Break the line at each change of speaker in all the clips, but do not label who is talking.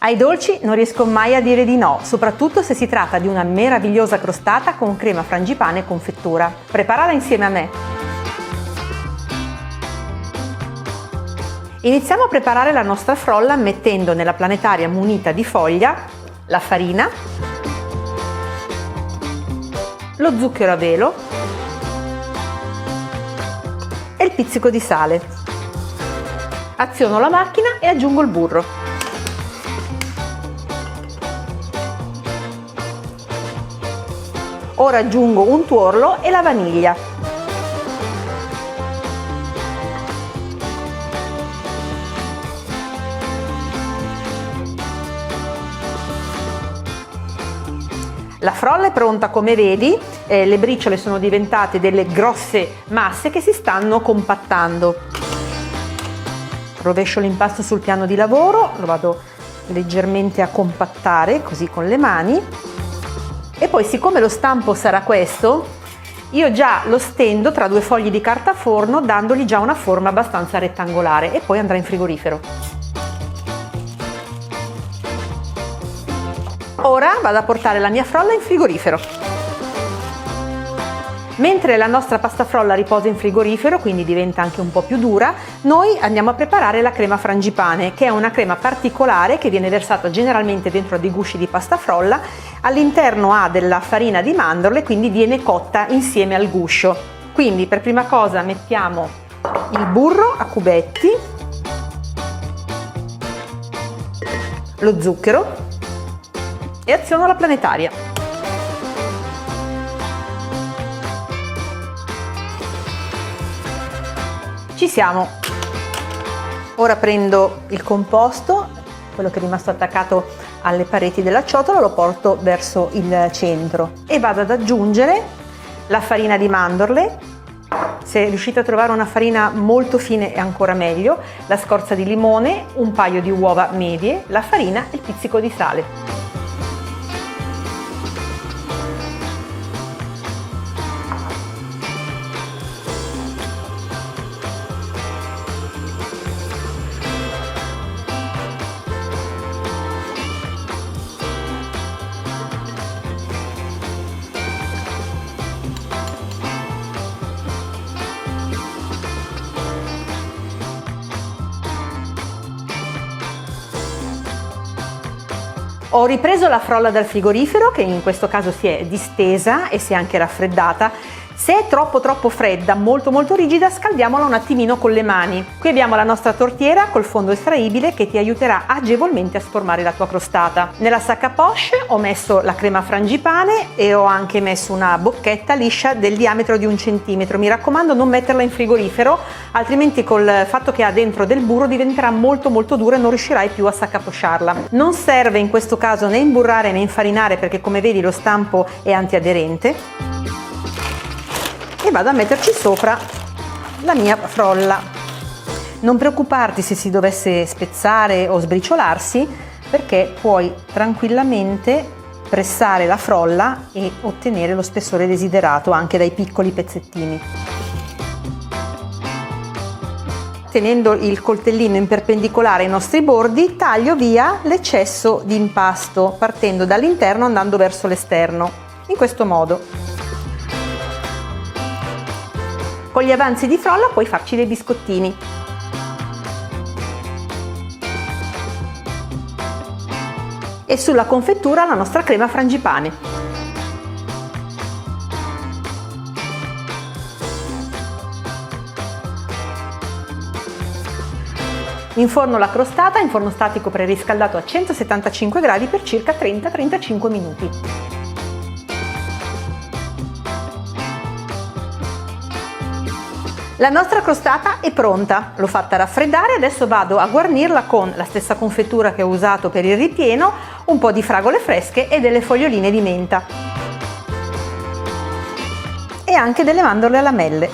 Ai dolci non riesco mai a dire di no, soprattutto se si tratta di una meravigliosa crostata con crema frangipane e confettura. Preparala insieme a me! Iniziamo a preparare la nostra frolla mettendo nella planetaria munita di foglia la farina, lo zucchero a velo e il pizzico di sale. Aziono la macchina e aggiungo il burro. Ora aggiungo un tuorlo e la vaniglia. La frolla è pronta, come vedi, le briciole sono diventate delle grosse masse che si stanno compattando. Rovescio l'impasto sul piano di lavoro, lo vado leggermente a compattare così con le mani. E poi, siccome lo stampo sarà questo, io già lo stendo tra due fogli di carta forno dandogli già una forma abbastanza rettangolare e poi andrà in frigorifero. Ora vado a portare la mia frolla in frigorifero. Mentre la nostra pasta frolla riposa in frigorifero, quindi diventa anche un po' più dura, noi andiamo a preparare la crema frangipane, che è una crema particolare che viene versata generalmente dentro a dei gusci di pasta frolla. All'interno ha della farina di mandorle, quindi viene cotta insieme al guscio. Quindi per prima cosa mettiamo il burro a cubetti, lo zucchero e aziono la planetaria. Ci siamo! Ora prendo il composto, quello che è rimasto attaccato alle pareti della ciotola, lo porto verso il centro e vado ad aggiungere la farina di mandorle. Se riuscite a trovare una farina molto fine è ancora meglio, la scorza di limone, un paio di uova medie, la farina e il pizzico di sale. Ho ripreso la frolla dal frigorifero, che in questo caso si è distesa e si è anche raffreddata. Se è troppo fredda, molto rigida, scaldiamola un attimino con le mani. Qui abbiamo la nostra tortiera col fondo estraibile che ti aiuterà agevolmente a sformare la tua crostata. Nella sacca a poche ho messo la crema frangipane e ho anche messo una bocchetta liscia del diametro di 1 centimetro. Mi raccomando, non metterla in frigorifero, altrimenti col fatto che ha dentro del burro diventerà molto dura e non riuscirai più a saccaposciarla. Non serve in questo caso né imburrare né infarinare, perché come vedi lo stampo è antiaderente. E vado a metterci sopra la mia frolla. Non preoccuparti se si dovesse spezzare o sbriciolarsi, perché puoi tranquillamente pressare la frolla e ottenere lo spessore desiderato anche dai piccoli pezzettini. Tenendo il coltellino in perpendicolare ai nostri bordi, taglio via l'eccesso di impasto partendo dall'interno andando verso l'esterno, in questo modo. Con gli avanzi di frolla puoi farci dei biscottini. E sulla confettura la nostra crema frangipane. Inforno la crostata in forno statico preriscaldato a 175 gradi per circa 30-35 minuti. La nostra crostata è pronta, l'ho fatta raffreddare, adesso vado a guarnirla con la stessa confettura che ho usato per il ripieno, un po' di fragole fresche e delle foglioline di menta. E anche delle mandorle a lamelle.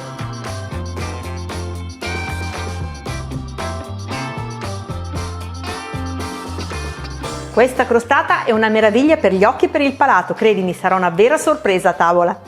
Questa crostata è una meraviglia per gli occhi e per il palato, credimi, sarà una vera sorpresa a tavola.